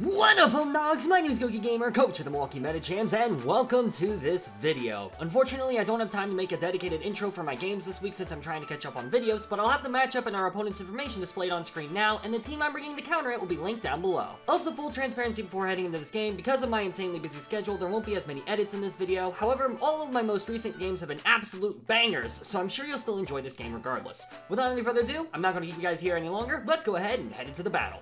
What up, Homedawgs? My name is Gokey Gamer, coach of the Milwaukee Meta Champs, and welcome to this video. Unfortunately, I don't have time to make a dedicated intro for my games this week since I'm trying to catch up on videos, but I'll have the matchup and our opponent's information displayed on screen now, and the team I'm bringing to counter it will be linked down below. Also, full transparency before heading into this game, because of my insanely busy schedule, there won't be as many edits in this video. However, all of my most recent games have been absolute bangers, so I'm sure you'll still enjoy this game regardless. Without any further ado, I'm not going to keep you guys here any longer. Let's go ahead and head into the battle.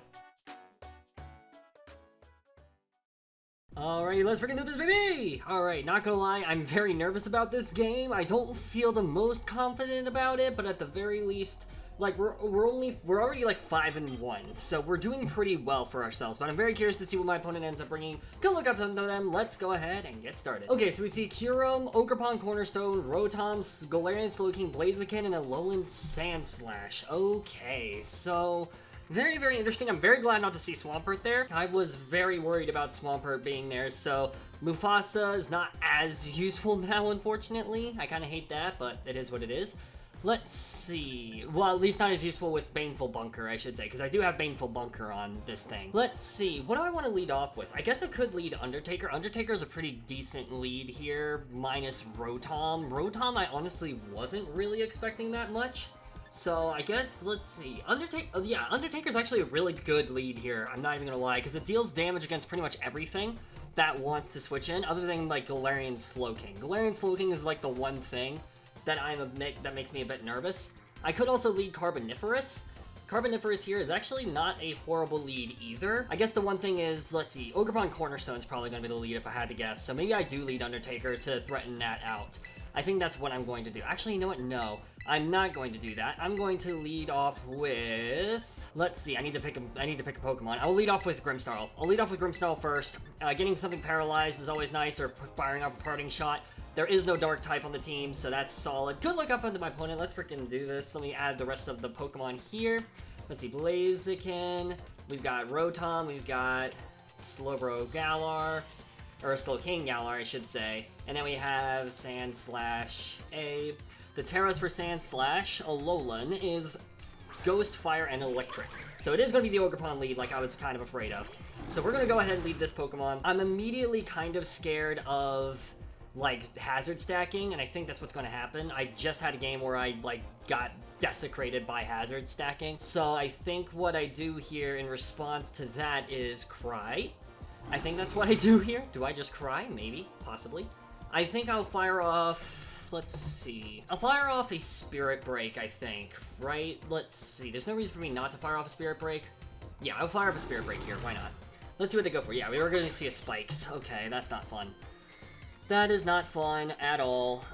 Alrighty, let's freaking do this, baby! Alright, not gonna lie, I'm very nervous about this game. I don't feel the most confident about it, but at the very least, like, we're already like 5-1, so we're doing pretty well for ourselves, but I'm very curious to see what my opponent ends up bringing. Good look up to them. Let's go ahead and get started. Okay, so we see Kyurem, Ogerpon Cornerstone, Rotom, Galarian Slowking, Blaziken, and a Alolan Sandslash. Okay, so very, very interesting. I'm very glad not to see Swampert there. I was very worried about Swampert being there, so Mufasa is not as useful now, unfortunately. I kind of hate that, but it is what it is. Let's see. Well, at least not as useful with Baneful Bunker, I should say, because I do have Baneful Bunker on this thing. Let's see. What do I want to lead off with? I guess I could lead Undertaker. Undertaker is a pretty decent lead here, minus Rotom. Rotom, I honestly wasn't really expecting that much. So I guess, let's see, Undertaker's actually a really good lead here, I'm not even gonna lie, because it deals damage against pretty much everything that wants to switch in, other than, like, Galarian Slowking. Galarian Slowking is, like, the one thing that that makes me a bit nervous. I could also lead Carboniferous. Carboniferous here is actually not a horrible lead either. I guess the one thing is, let's see, Ogerpon Cornerstone is probably gonna be the lead if I had to guess, so maybe I do lead Undertaker to threaten that out. I think that's what I'm going to do. Actually, you know what? No, I'm not going to do that. I'm going to lead off with, let's see, I need to pick a Pokemon. I'll lead off with Grimmsnarl. I'll lead off with Grimmsnarl first. Getting something paralyzed is always nice, or firing off a parting shot. There is no dark type on the team, so that's solid. Good luck up onto my opponent. Let's freaking do this. Let me add the rest of the Pokemon here. Let's see, Blaziken. We've got Rotom. We've got Slowbro Galar. Or Slowking Galar, I should say. And then we have Sandslash A. The Terras for Sandslash, Alolan, is Ghost, Fire, and Electric. So it is going to be the Ogerpon lead, like I was kind of afraid of. So we're going to go ahead and lead this Pokemon. I'm immediately kind of scared of, like, hazard stacking, and I think that's what's going to happen. I just had a game where I, like, got desecrated by hazard stacking. So I think what I do here in response to that is cry. I think that's what I do here. Do I just cry? Maybe. Possibly. I think I'll fire off, let's see. I'll fire off a Spirit Break, I think, right? Let's see. There's no reason for me not to fire off a Spirit Break. Yeah, I'll fire off a Spirit Break here. Why not? Let's see what they go for. Yeah, we were going to see a Spikes. Okay, that's not fun. That is not fun at all.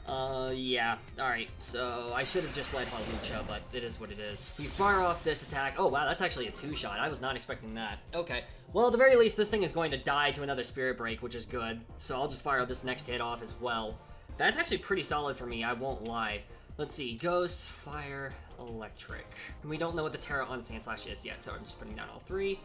Yeah. Alright, so I should have just led Hawlucha, but it is what it is. We fire off this attack. Oh, wow, that's actually a 2-shot. I was not expecting that. Okay. Well, at the very least, this thing is going to die to another Spirit Break, which is good. So I'll just fire this next hit off as well. That's actually pretty solid for me, I won't lie. Let's see. Ghost, Fire, Electric. We don't know what the Terra on Sandslash is yet, so I'm just putting down all 3.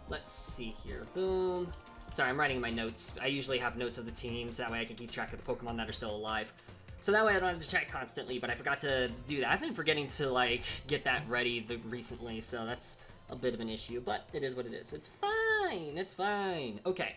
Let's see here. Boom. Sorry, I'm writing my notes. I usually have notes of the teams, that way I can keep track of the Pokemon that are still alive. So that way I don't have to check constantly, but I forgot to do that. I've been forgetting to, like, get that ready recently, so that's a bit of an issue, but it is what it is. It's fine, it's fine. Okay,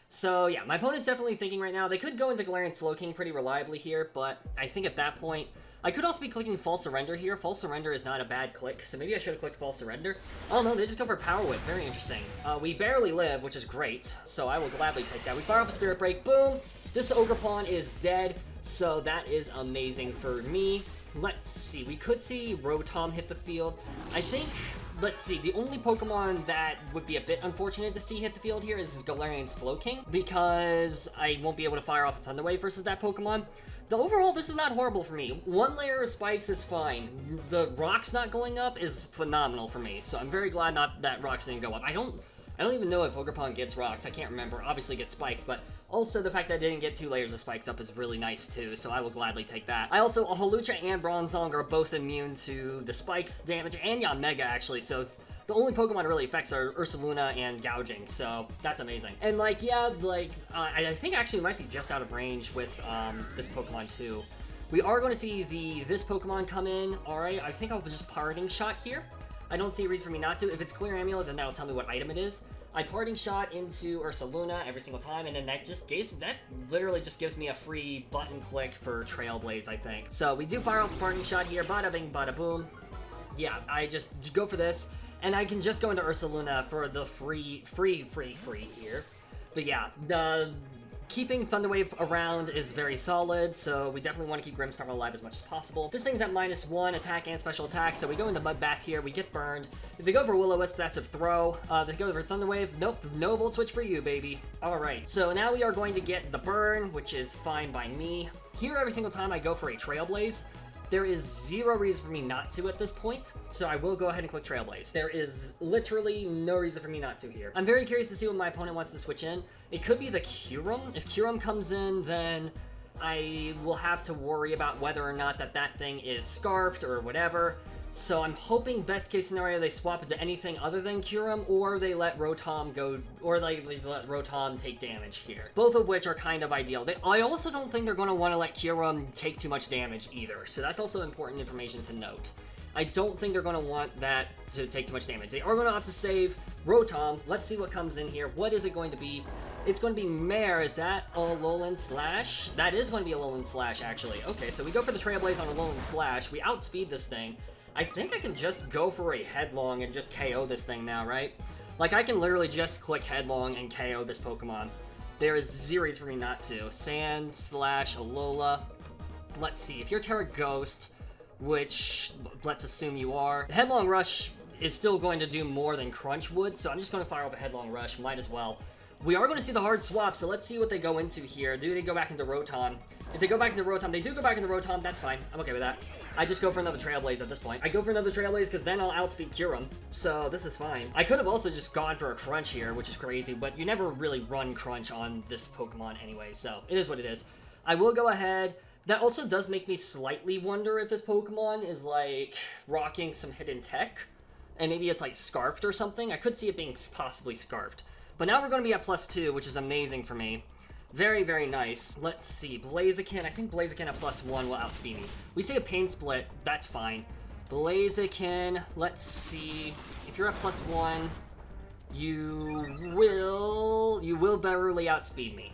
so yeah, my opponent's definitely thinking right now, they could go into Galarian Slowking pretty reliably here, but I think at that point, I could also be clicking False Surrender here. False Surrender is not a bad click, so maybe I should have clicked False Surrender. Oh no, they just go for Power Whip. Very interesting. We barely live, which is great, so I will gladly take that. We fire off a Spirit Break. Boom! This Ogerpon is dead, so that is amazing for me. Let's see. We could see Rotom hit the field. I think, let's see, the only Pokemon that would be a bit unfortunate to see hit the field here is Galarian Slowking, because I won't be able to fire off a Thunder Wave versus that Pokemon. Overall, this is not horrible for me. 1 layer of spikes is fine. The rocks not going up is phenomenal for me, so I'm very glad that rocks didn't go up. I don't even know if Ogerpon gets rocks. I can't remember. Obviously, it gets spikes, but also the fact that I didn't get 2 layers of spikes up is really nice too, so I will gladly take that. I also, Hawlucha and Bronzong are both immune to the spikes damage, and Yanmega actually, so the only Pokemon it really affects are Ursaluna and Gouging, so that's amazing. And like, yeah, like, I think actually it might be just out of range with this Pokemon too. We are going to see this Pokemon come in. Alright, I think I'll just Parting Shot here. I don't see a reason for me not to. If it's Clear Amulet, then that'll tell me what item it is. I parting shot into Ursaluna every single time, and then that literally just gives me a free button click for Trailblaze, I think. So we do fire off the parting shot here, bada bing, bada boom. Yeah, I just go for this, and I can just go into Ursaluna for the free here. But yeah, keeping Thunderwave around is very solid, so we definitely want to keep Grimmsnarl alive as much as possible. This thing's at -1 attack and special attack, so we go into Mudbath here, we get burned. If they go for Will-O-Wisp, that's a throw. If they go for Thunderwave, nope, no Volt Switch for you, baby. Alright, so now we are going to get the burn, which is fine by me. Here, every single time I go for a Trailblaze, there is zero reason for me not to at this point, so I will go ahead and click Trailblaze. There is literally no reason for me not to here. I'm very curious to see what my opponent wants to switch in. It could be the Kyurem. If Kyurem comes in, then I will have to worry about whether or not that thing is scarfed or whatever. So I'm hoping best case scenario they swap into anything other than Kyurem, or they let Rotom go, or they let Rotom take damage here. Both of which are kind of ideal. I also don't think they're going to want to let Kyurem take too much damage either, so that's also important information to note. I don't think they're going to want that to take too much damage. They are going to have to save Rotom. Let's see what comes in here. What is it going to be? It's going to be Mare. Is that a Alolan Slash? That is going to be a Alolan Slash, actually. Okay, so we go for the Trailblaze on Alolan Slash. We outspeed this thing. I think I can just go for a Headlong and just KO this thing now, right? Like, I can literally just click Headlong and KO this Pokemon. There is zero reason for me not to. Sand slash Alola. Let's see, if you're Terra Ghost, which let's assume you are, Headlong Rush is still going to do more than Crunch would, so I'm just going to fire off a Headlong Rush, might as well. We are going to see the hard swap, so let's see what they go into here. Do they go back into Rotom? If they go back into Rotom, they do go back into Rotom, that's fine. I'm okay with that. I just go for another Trailblaze at this point. I go for another Trailblaze because then I'll outspeed Kyurem, so this is fine. I could have also just gone for a Crunch here, which is crazy, but you never really run Crunch on this Pokemon anyway, so it is what it is. I will go ahead. That also does make me slightly wonder if this Pokemon is, like, rocking some hidden tech, and maybe it's, like, scarfed or something. I could see it being possibly scarfed. But now we're going to be at +2, which is amazing for me. Very, very nice. Let's see. Blaziken. I think Blaziken at +1 will outspeed me. We see a Pain Split. That's fine. Blaziken. Let's see. If you're at +1, you will barely outspeed me.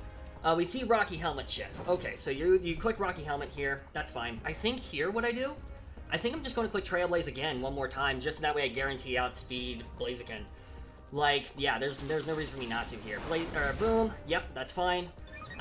We see Rocky Helmet chip. Okay, so you click Rocky Helmet here. That's fine. I think here what I do? I think I'm just going to click Trailblaze again one more time, just so that way I guarantee outspeed Blaziken. Like, yeah, there's no reason for me not to here. Boom. Yep, that's fine.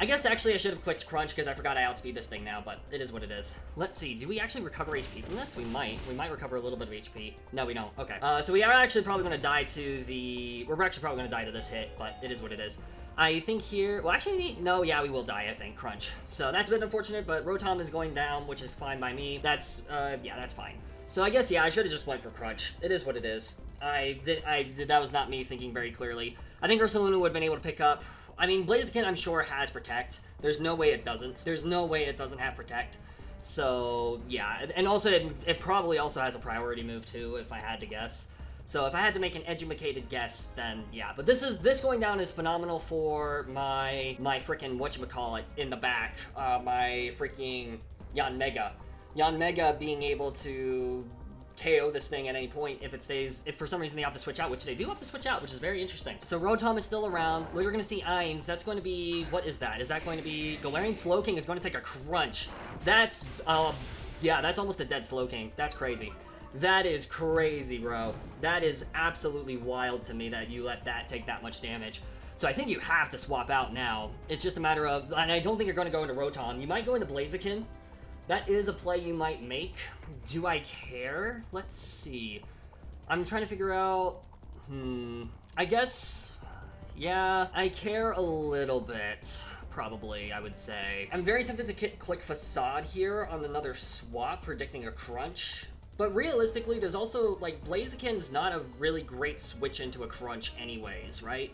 I guess actually I should have clicked Crunch because I forgot I outspeed this thing now, but it is what it is. Let's see, do we actually recover HP from this? We might. We might recover a little bit of HP. No, we don't. Okay. So we are actually probably going to die to the... We're actually probably going to die to this hit, but it is what it is. I think here... Well, actually, no, yeah, we will die, I think. Crunch. So that's a bit unfortunate, but Rotom is going down, which is fine by me. That's, yeah, that's fine. So I guess, yeah, I should have just went for Crunch. It is what it is. That was not me thinking very clearly. I think Ursaluna would have been able to pick up... I mean, Blaziken, I'm sure, has Protect. There's no way it doesn't. There's no way it doesn't have Protect. So, yeah. And also, it probably also has a priority move, too, if I had to guess. So, if I had to make an educated guess, then, yeah. But this going down is phenomenal for my freaking whatchamacallit in the back. My freaking Yanmega. Yanmega being able to... KO this thing at any point if for some reason they have to switch out, which they do have to switch out, which is very interesting. So Rotom is still around. We're going to see Ainz. That's going to be, what is that? Is that going to be, Galarian Slowking is going to take a Crunch. That's, yeah, that's almost a dead Slowking. That's crazy. That is crazy, bro. That is absolutely wild to me that you let that take that much damage. So I think you have to swap out now. It's just a matter of, and I don't think you're going to go into Rotom. You might go into Blaziken. That is a play you might make. Do I care? Let's see. I'm trying to figure out... I guess... Yeah, I care a little bit. Probably, I would say. I'm very tempted to click Facade here on another swap, predicting a Crunch. But realistically, there's also, like, Blaziken's not a really great switch into a Crunch anyways, right?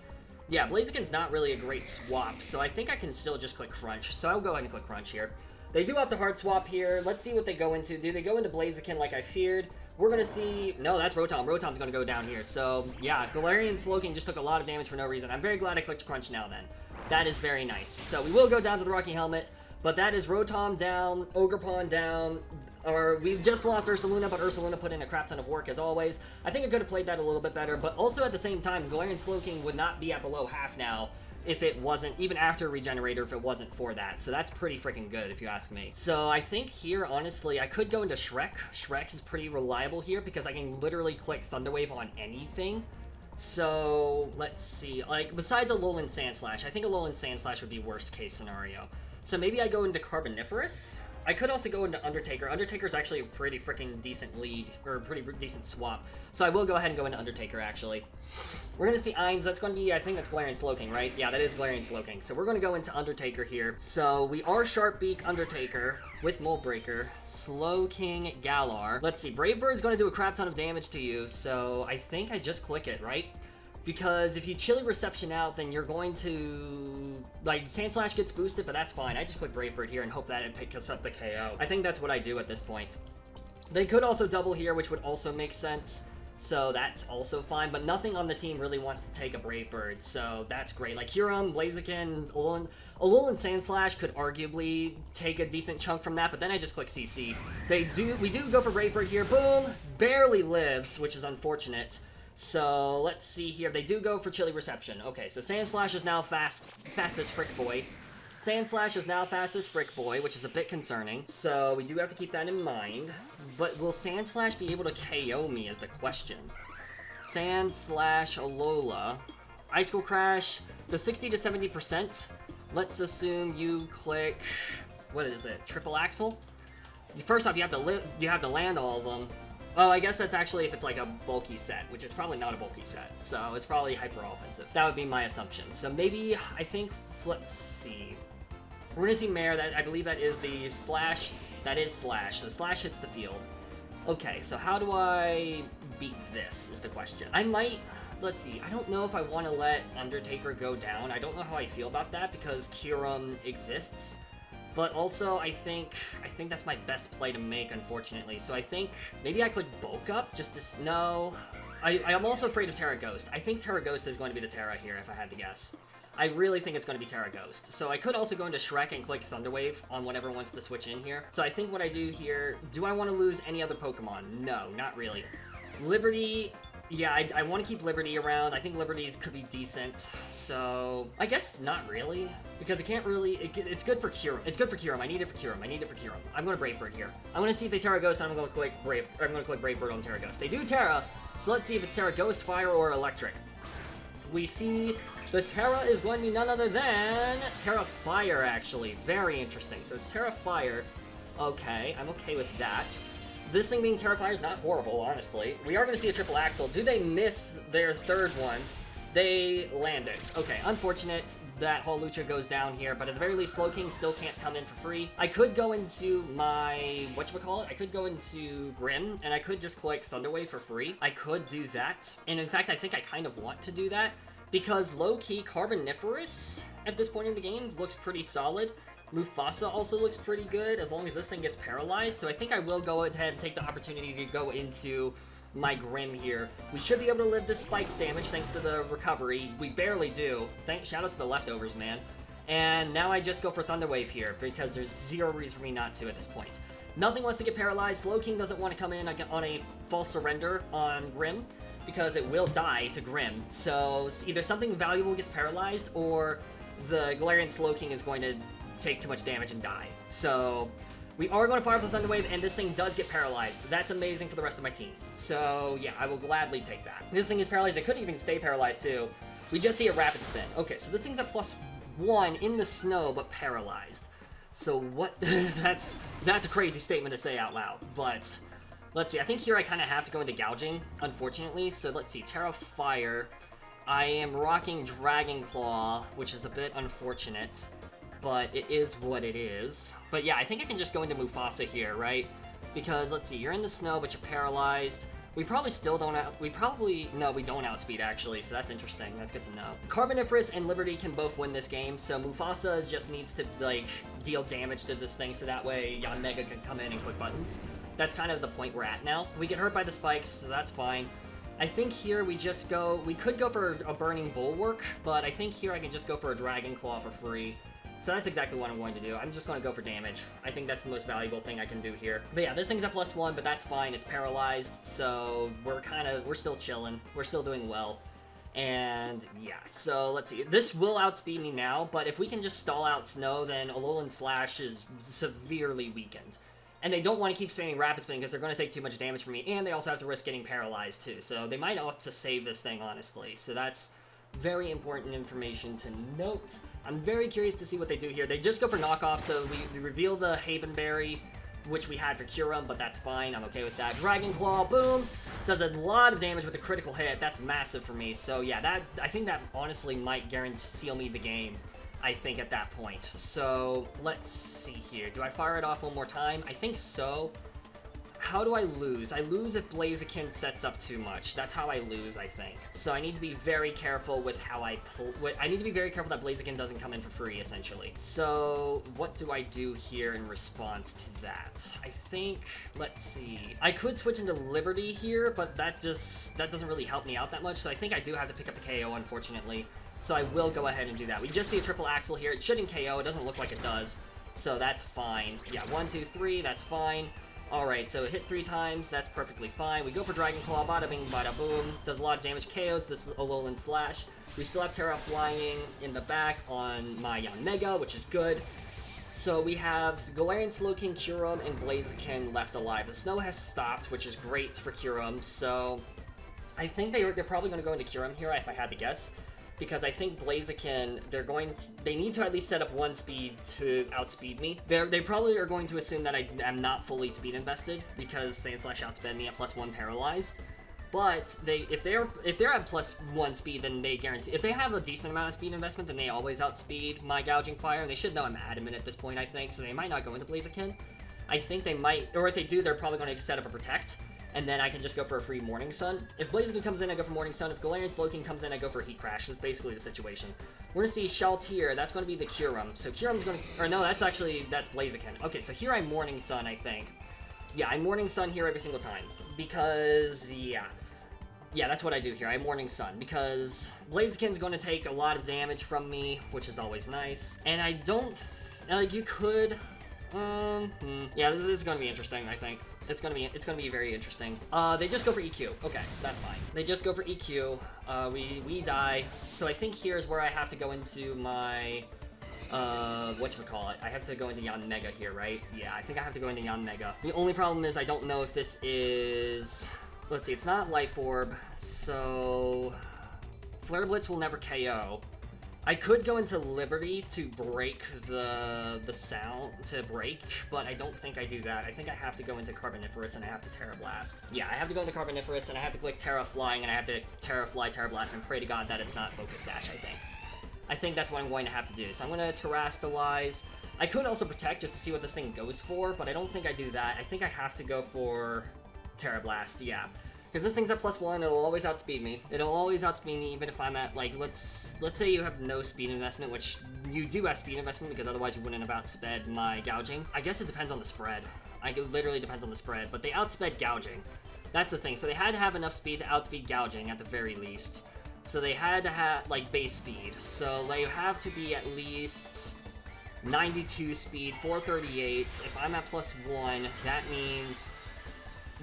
Yeah, Blaziken's not really a great swap, so I think I can still just click Crunch. So I'll go ahead and click Crunch here. They do have the hard swap here. Let's see what they go into. Do they go into Blaziken like I feared? We're going to see... No, that's Rotom. Rotom's going to go down here. So, yeah, Galarian Slowking just took a lot of damage for no reason. I'm very glad I clicked Crunch now then. That is very nice. So we will go down to the Rocky Helmet, but that is Rotom down, Ogerpon down, Or we've just lost Ursaluna, but Ursaluna put in a crap ton of work as always. I think I could have played that a little bit better, but also at the same time, Galarian Slowking would not be at below half now if it wasn't, even after Regenerator, if it wasn't for that. So that's pretty freaking good, if you ask me. So I think here, honestly, I could go into Shrek. Shrek is pretty reliable here because I can literally click Thunder Wave on anything. So let's see, like, besides Alolan Sandslash, I think Alolan Sandslash would be worst case scenario. So maybe I go into Carboniferous? I could also go into Undertaker. Undertaker's actually a pretty freaking decent lead, or a pretty decent swap. So I will go ahead and go into Undertaker, actually. We're going to see Ainz. That's going to be, I think that's Galarian Slowking, right? Yeah, that is Galarian Slowking. So we're going to go into Undertaker here. So we are Sharpbeak Undertaker with Mold Breaker, Slowking Galar. Let's see, Brave Bird's going to do a crap ton of damage to you, so I think I just click it, right? Because if you Chilly Reception out, then you're going to... Like, Sandslash gets boosted, but that's fine. I just click Brave Bird here and hope that it picks up the KO. I think that's what I do at this point. They could also double here, which would also make sense. So that's also fine, but nothing on the team really wants to take a Brave Bird, so that's great. Like, Huron, Blaziken, Alolan Sandslash could arguably take a decent chunk from that, but then I just click CC. We do go for Brave Bird here. Boom! Barely lives, which is unfortunate. So, let's see here. They do go for Chilly Reception. Okay, so Sandslash is now fast as Frick Boy. Sandslash is now fast as Frick Boy, which is a bit concerning. So, we do have to keep that in mind. But will Sandslash be able to KO me is the question. Sandslash Alola. Icicle Crash, the 60 to 70%. Let's assume you click... What is it? Triple Axle? First off, you have to land all of them. Oh, I guess that's actually if it's like a bulky set, which is probably not a bulky set, so it's probably hyper-offensive. That would be my assumption. So maybe, I think, let's see. We're gonna see Mare, I believe that is the Slash, that is Slash, so Slash hits the field. Okay, so how do I beat this, is the question. I might, let's see, I don't know if I want to let Undertaker go down. I don't know how I feel about that, because Kyurem exists. But also, I think that's my best play to make, unfortunately. So I think maybe I click Bulk Up just to... No. I'm also afraid of Terra Ghost. I think Terra Ghost is going to be the Terra here, if I had to guess. I really think it's going to be Terra Ghost. So I could also go into Shrek and click Thunder Wave on whatever wants to switch in here. So I think what I do here... Do I want to lose any other Pokemon? No, not really. Liberty... Yeah, I want to keep Liberty around. I think Liberties could be decent. So, I guess not really. Because it can't really... It's good for Kyurem. It's good for Kyurem. I need it for Kyurem. I need it for Kyurem. I'm going to Brave Bird here. I'm going to see if they Terra Ghost, and I'm going to click Brave Bird on Terra Ghost. They do Terra, so let's see if it's Terra Ghost, Fire, or Electric. We see the Terra is going to be none other than Terra Fire, actually. Very interesting. So it's Terra Fire. Okay, I'm okay with that. This thing being Terra Fire is not horrible, honestly. We are going to see a Triple Axle. Do they miss their third one? They land it. Okay, unfortunate that Hawlucha goes down here, but at the very least, Slowking still can't come in for free. I could go into my... whatchamacallit? I could go into Grim, and I could just click Thunder Wave for free. I could do that. And in fact, I think I kind of want to do that, because low-key Carboniferous at this point in the game looks pretty solid. Mufasa also looks pretty good, as long as this thing gets paralyzed, so I think I will go ahead and take the opportunity to go into my Grim here. We should be able to live this Spikes damage thanks to the recovery. We barely do. Shout outs to the leftovers, man. And now I just go for Thunder Wave here, because there's zero reason for me not to at this point. Nothing wants to get paralyzed. Slowking doesn't want to come in on a false surrender on Grim, because it will die to Grim. So either something valuable gets paralyzed, or the Galarian Slowking is going to take too much damage and die. So we are going to fire up the Thunder Wave, and this thing does get paralyzed. That's amazing for the rest of my team. So yeah, I will gladly take that. This thing gets paralyzed. It could even stay paralyzed too. We just see a Rapid Spin. Okay, so this thing's at +1 in the snow, but paralyzed. So what? that's a crazy statement to say out loud. But let's see. I think here I kind of have to go into Gouging, unfortunately. So let's see. Terra Fire. I am rocking Dragon Claw, which is a bit unfortunate, but it is what it is. But yeah, I think I can just go into Mufasa here, right? Because, let's see, you're in the snow, but you're paralyzed. We probably still don't no, we don't outspeed, actually, so that's interesting. That's good to know. Carboniferous and Liberty can both win this game, so Mufasa just needs to, like, deal damage to this thing, so that way Yanmega can come in and click buttons. That's kind of the point we're at now. We get hurt by the spikes, so that's fine. I think here we just go... We could go for a Burning Bulwark, but I think here I can just go for a Dragon Claw for free. So that's exactly what I'm going to do. I'm just going to go for damage. I think that's the most valuable thing I can do here. But yeah, this thing's at +1, but that's fine. It's paralyzed, so we're still chilling. We're still doing well. And yeah, so let's see. This will outspeed me now, but if we can just stall out Snow, then Alolan Slash is severely weakened. And they don't want to keep spamming Rapid Spin because they're going to take too much damage from me, and they also have to risk getting paralyzed too. So they might opt to save this thing, honestly. So that's very important information to note. I'm very curious to see what they do here. They just go for knockoff, so we reveal the Havenberry, which we had for Kyurem, but that's fine. I'm okay with that. Dragon Claw, boom! Does a lot of damage with a critical hit. That's massive for me. So yeah, I think that honestly might guarantee seal me the game, I think, at that point. So let's see here. Do I fire it off one more time? I think so. How do I lose? I lose if Blaziken sets up too much. That's how I lose, I think. So I need to be very careful with how I I need to be very careful that Blaziken doesn't come in for free, essentially. So what do I do here in response to that? I think, let's see. I could switch into Liberty here, but that doesn't really help me out that much. So I think I do have to pick up the KO, unfortunately. So I will go ahead and do that. We just see a triple axle here. It shouldn't KO. It doesn't look like it does. So that's fine. Yeah, 1, 2, 3. That's fine. Alright, so hit 3 times, that's perfectly fine. We go for Dragon Claw, bada bing, bada boom. Does a lot of damage, KOs. This is Alolan Slash. We still have Terra flying in the back on my Yanmega, which is good. So we have Galarian, Slowking, Kyurem, and Blaziken left alive. The snow has stopped, which is great for Kyurem, so I think they're probably going to go into Kyurem here, if I had to guess. Because I think Blaziken, they need to at least set up 1 speed to outspeed me. They probably are going to assume that I am not fully speed invested because Sand Slash outsped me at +1 paralyzed. But if they're at +1 speed, then they guarantee, if they have a decent amount of speed investment, then they always outspeed my Gouging Fire, and they should know I'm adamant at this point, I think, so they might not go into Blaziken. I think they might, or if they do, they're probably going to set up a Protect, and then I can just go for a free Morning Sun. If Blaziken comes in, I go for Morning Sun. If Galarian Slowking comes in, I go for Heat Crash. That's basically the situation. We're going to see Shaltier. That's going to be the Kyurem. So Kyurem's going to... Or no, that's Blaziken. Okay, so here I Morning Sun, I think. Yeah, I Morning Sun here every single time. Because, yeah. Yeah, that's what I do here. I Morning Sun. Because Blaziken's going to take a lot of damage from me, which is always nice. And I don't... Like, you could... Yeah, this is going to be interesting, I think. It's gonna be very interesting. They just go for EQ. Okay, so that's fine. They just go for EQ. We die. So I think here's where I have to go into my, whatchamacallit. I have to go into Yanmega here, right? Yeah, I think I have to go into Yanmega. The only problem is I don't know if this is... Let's see, it's not Life Orb, so... Flare Blitz will never KO. I could go into Liberty to break the sound, but I don't think I do that. I think I have to go into Carboniferous and I have to Terra Blast. Yeah, I have to go into Carboniferous and I have to click Terra Flying and I have to Terra Fly, Terra Blast, and pray to God that it's not Focus Sash, I think. I think that's what I'm going to have to do. So I'm going to Terrastalize. I could also Protect just to see what this thing goes for, but I don't think I do that. I think I have to go for Terra Blast, yeah. Because this thing's at +1, it'll always outspeed me. It'll always outspeed me even if I'm at, like, let's say you have no speed investment, which you do have speed investment because otherwise you wouldn't have outsped my Gouging. I guess it depends on the spread. It literally depends on the spread, but they outsped Gouging. That's the thing. So they had to have enough speed to outspeed Gouging at the very least. So they had to have, like, base speed. So they have to be at least 92 speed, 438. If I'm at +1, that means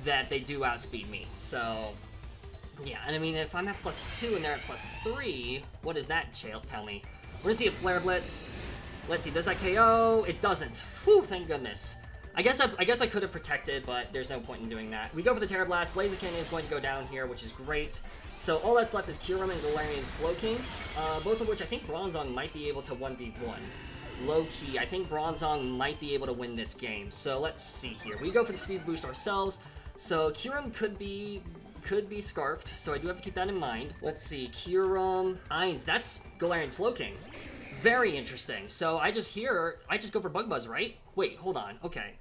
that they do outspeed me, so yeah. And I mean, if I'm at +2 and they're at +3, what does that tell me? We're gonna see a Flare Blitz. Let's see, does that KO? It doesn't. Whew, thank goodness. I guess I could have protected, but there's no point in doing that. We go for the Terra Blast. Blaziken is going to go down here, which is great. So all that's left is Kyurem and Galarian Slowking, both of which I think Bronzong might be able to 1v1. Low-key, I think Bronzong might be able to win this game. So let's see here. We go for the speed boost ourselves. So Kyurem could be scarfed, so I do have to keep that in mind. Let's see, Kyurem, Ainz, that's Galarian Slowking. Very interesting. So I just go for Bug Buzz, right? Wait, hold on, okay.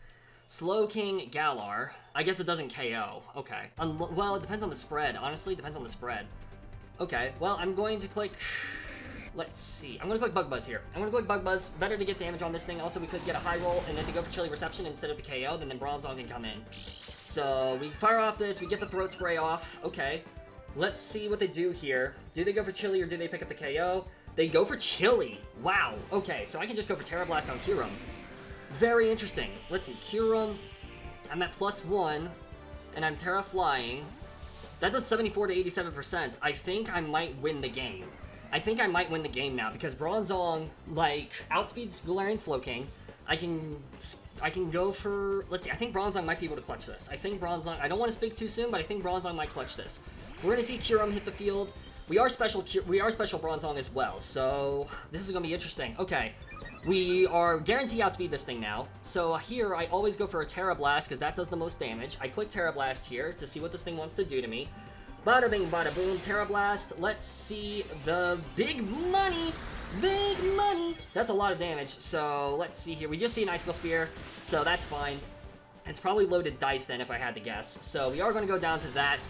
Slowking, Galar. I guess it doesn't KO, okay. Well, it depends on the spread, honestly, it depends on the spread. Okay, well, I'm going to click... Let's see. I'm going to click Bug Buzz here. I'm going to click Bug Buzz. Better to get damage on this thing. Also, we could get a high roll, and then to go for Chilly Reception instead of the KO, then Bronzong can come in. So, we fire off this. We get the Throat Spray off. Okay. Let's see what they do here. Do they go for Chilly, or do they pick up the KO? They go for Chili. Wow. Okay, so I can just go for Terra Blast on Kyurem. Very interesting. Let's see, Kyurem. I'm at +1, and I'm Terra Flying. That does 74 to 87%. I think I might win the game. I think I might win the game now, because Bronzong, like, outspeeds Galarian Slowking. I can go for, let's see, I think Bronzong might be able to clutch this. I think Bronzong, I don't want to speak too soon, but I think Bronzong might clutch this. We're going to see Kyurem hit the field. We are special Bronzong as well, so this is going to be interesting. Okay, we are guaranteed outspeed this thing now. So here, I always go for a Terra Blast, because that does the most damage. I click Terra Blast here to see what this thing wants to do to me. Bada bing, bada boom, Terra Blast. Let's see the big money. Big money. That's a lot of damage. So let's see here. We just see an Icicle Spear, so that's fine. It's probably loaded dice then, if I had to guess. So we are going to go down to that.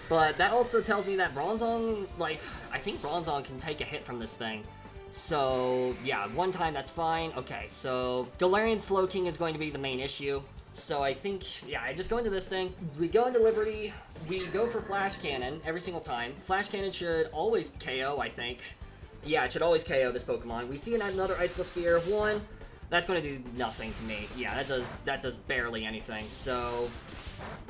But that also tells me that Bronzong, like, I think Bronzong can take a hit from this thing. So yeah, one time that's fine. Okay, so Galarian Slowking is going to be the main issue. So I think, yeah, I just go into this thing. We go into Liberty. We go for Flash Cannon every single time. Flash Cannon should always KO, I think. Yeah, it should always KO this Pokemon. We see another Icicle Spear. One. That's going to do nothing to me. Yeah, that does barely anything. So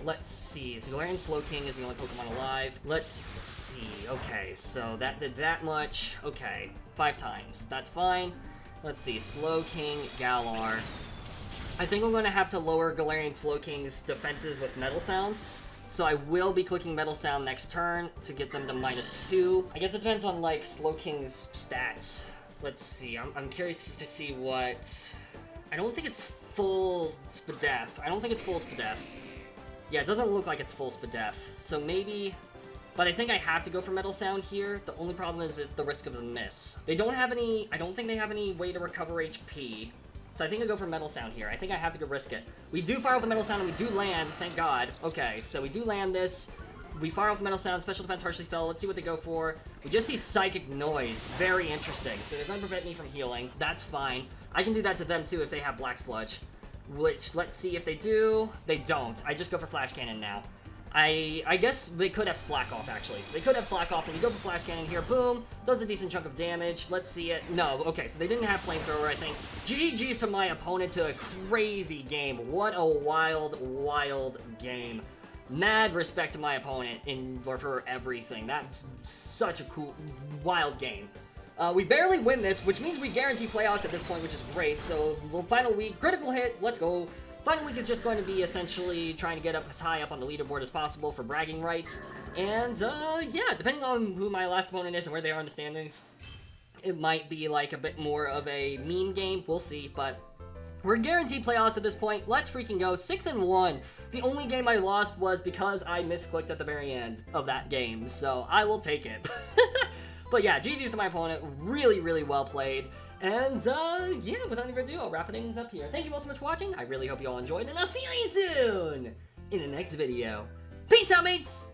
let's see. So Galarian Slowking is the only Pokemon alive. Let's see. Okay, so that did that much. Okay, 5 times. That's fine. Let's see. Slowking, Galar. I think I'm going to have to lower Galarian Slowking's defenses with Metal Sound. So I will be clicking Metal Sound next turn to get them to -2. I guess it depends on, like, Slowking's stats. Let's see. I'm curious to see what... I don't think it's full SPDF. I don't think it's full SPDF. Yeah, it doesn't look like it's full SPDF. So maybe... But I think I have to go for Metal Sound here. The only problem is the risk of the miss. They don't have any... I don't think they have any way to recover HP. So I think I go for Metal Sound here. I think I have to go risk it. We do fire off the Metal Sound and we do land, thank God. Okay, so we do land this. We fire off the Metal Sound, Special Defense Harshly Fell. Let's see what they go for. We just see Psychic Noise. Very interesting. So they're going to prevent me from healing. That's fine. I can do that to them too if they have Black Sludge. Which, let's see if they do. They don't. I just go for Flash Cannon now. I guess they could have Slack Off, actually. So they could have Slack Off, and you go for Flash Cannon here. Boom. Does a decent chunk of damage. Let's see it. No. Okay, so they didn't have Flamethrower, I think. GG's to my opponent to a crazy game. What a wild, wild game. Mad respect to my opponent for everything. That's such a cool, wild game. We barely win this, which means we guarantee playoffs at this point, which is great. So, final week, critical hit, let's go. Final week is just going to be essentially trying to get up as high up on the leaderboard as possible for bragging rights. And, yeah, depending on who my last opponent is and where they are in the standings, it might be, like, a bit more of a meme game. We'll see, but we're guaranteed playoffs at this point. Let's freaking go. 6-1. The only game I lost was because I misclicked at the very end of that game, so I will take it. But yeah, GG's to my opponent. Really, really well played. And, yeah, without any further ado, I'll wrap things up here. Thank you all so much for watching. I really hope you all enjoyed, and I'll see you soon in the next video. Peace out, mates!